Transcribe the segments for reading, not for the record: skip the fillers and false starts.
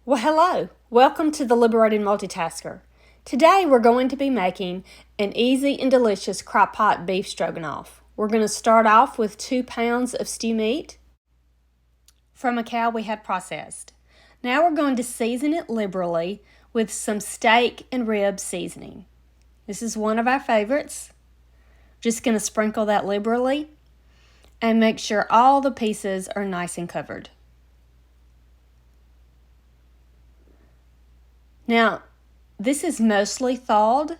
Well, hello. Welcome to the Liberated Multitasker. Today we're going to be making an easy and delicious Crockpot beef stroganoff. We're going to start off with 2 pounds of stew meat from a cow we had processed. Now we're going to season it liberally with some steak and rib seasoning. This is one of our favorites. Just going to sprinkle that liberally and make sure all the pieces are nice and covered. Now, this is mostly thawed,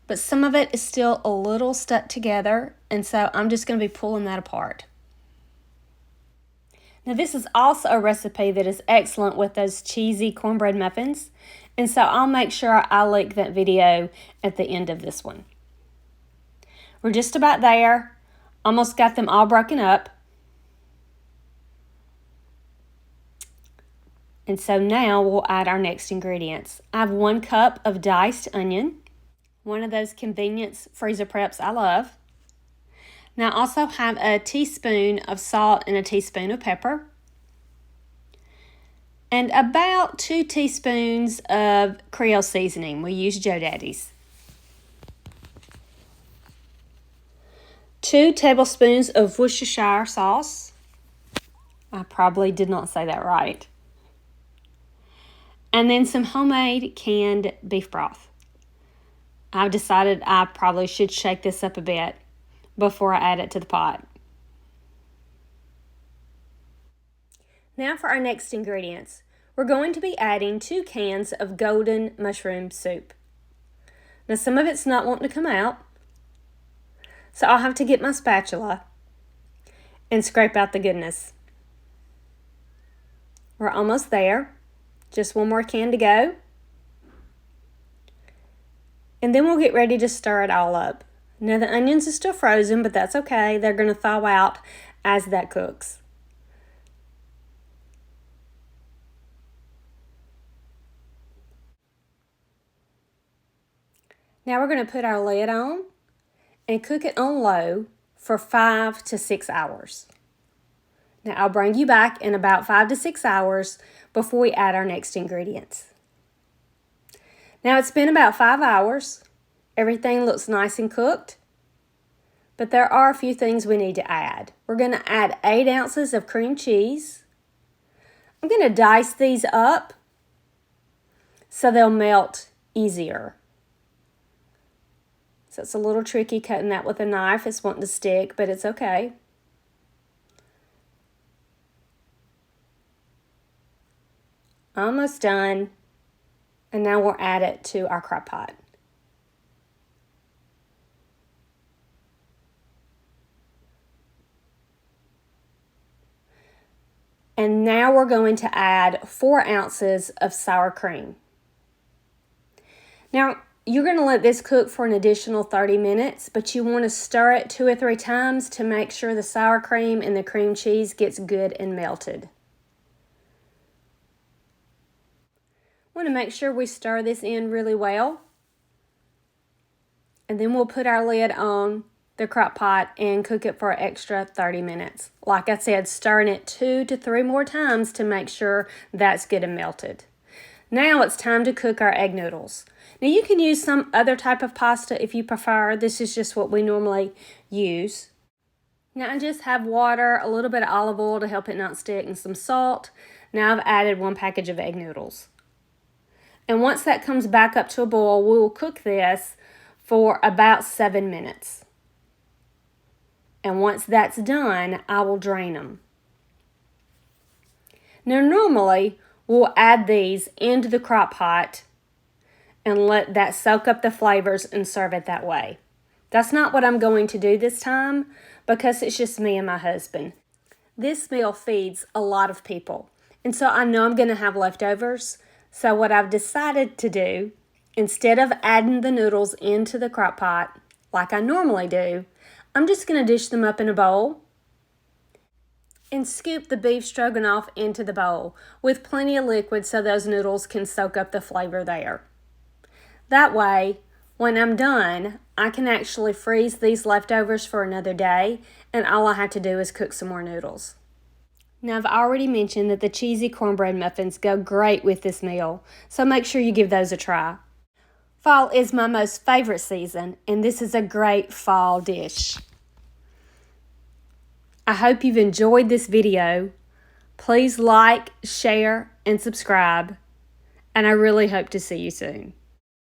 but some of it is still a little stuck together, and so I'm just going to be pulling that apart. Now, this is also a recipe that is excellent with those cheesy cornbread muffins, and so I'll make sure I link that video at the end of this one. We're just about there. Almost got them all broken up. And so now we'll add our next ingredients. I have 1 cup of diced onion, one of those convenience freezer preps I love. Now I also have a teaspoon of salt and a teaspoon of pepper. And about 2 teaspoons of Creole seasoning. We use Joe Daddy's. 2 tablespoons of Worcestershire sauce. I probably did not say that right. And then some homemade canned beef broth. I've decided I probably should shake this up a bit before I add it to the pot. Now for our next ingredients. We're going to be adding 2 cans of golden mushroom soup. Now some of it's not wanting to come out, so I'll have to get my spatula and scrape out the goodness. We're almost there. Just 1 more can to go. And then we'll get ready to stir it all up. Now the onions are still frozen, but that's okay. They're going to thaw out as that cooks. Now we're going to put our lid on and cook it on low for 5 to 6 hours. Now I'll bring you back in about 5 to 6 hours before we add our next ingredients. Now it's been about 5 hours. Everything looks nice and cooked, but there are a few things we need to add. We're going to add 8 ounces of cream cheese. I'm going to dice these up so they'll melt easier. So it's a little tricky cutting that with a knife. It's wanting to stick, but it's okay. Almost done. And now we'll add it to our crock pot. And now we're going to add 4 ounces of sour cream. Now, you're going to let this cook for an additional 30 minutes, but you want to stir it 2 or 3 times to make sure the sour cream and the cream cheese gets good and melted. Want to make sure we stir this in really well. And then we'll put our lid on the crock pot and cook it for an extra 30 minutes. Like I said, stirring it 2 to 3 more times to make sure that's good and melted. Now it's time to cook our egg noodles. Now you can use some other type of pasta if you prefer. This is just what we normally use. Now I just have water, a little bit of olive oil to help it not stick, and some salt. Now I've added 1 package of egg noodles. And once that comes back up to a boil, we will cook this for about 7 minutes. And once that's done, I will drain them. Now normally, we'll add these into the crock pot and let that soak up the flavors and serve it that way. That's not what I'm going to do this time because it's just me and my husband. This meal feeds a lot of people, and so I know I'm going to have leftovers. So what I've decided to do, instead of adding the noodles into the crock pot like I normally do, I'm just going to dish them up in a bowl and scoop the beef stroganoff into the bowl with plenty of liquid so those noodles can soak up the flavor there. That way, when I'm done, I can actually freeze these leftovers for another day, and all I have to do is cook some more noodles. Now, I've already mentioned that the cheesy cornbread muffins go great with this meal, so make sure you give those a try. Fall is my most favorite season, and this is a great fall dish. I hope you've enjoyed this video. Please like, share, and subscribe, and I really hope to see you soon.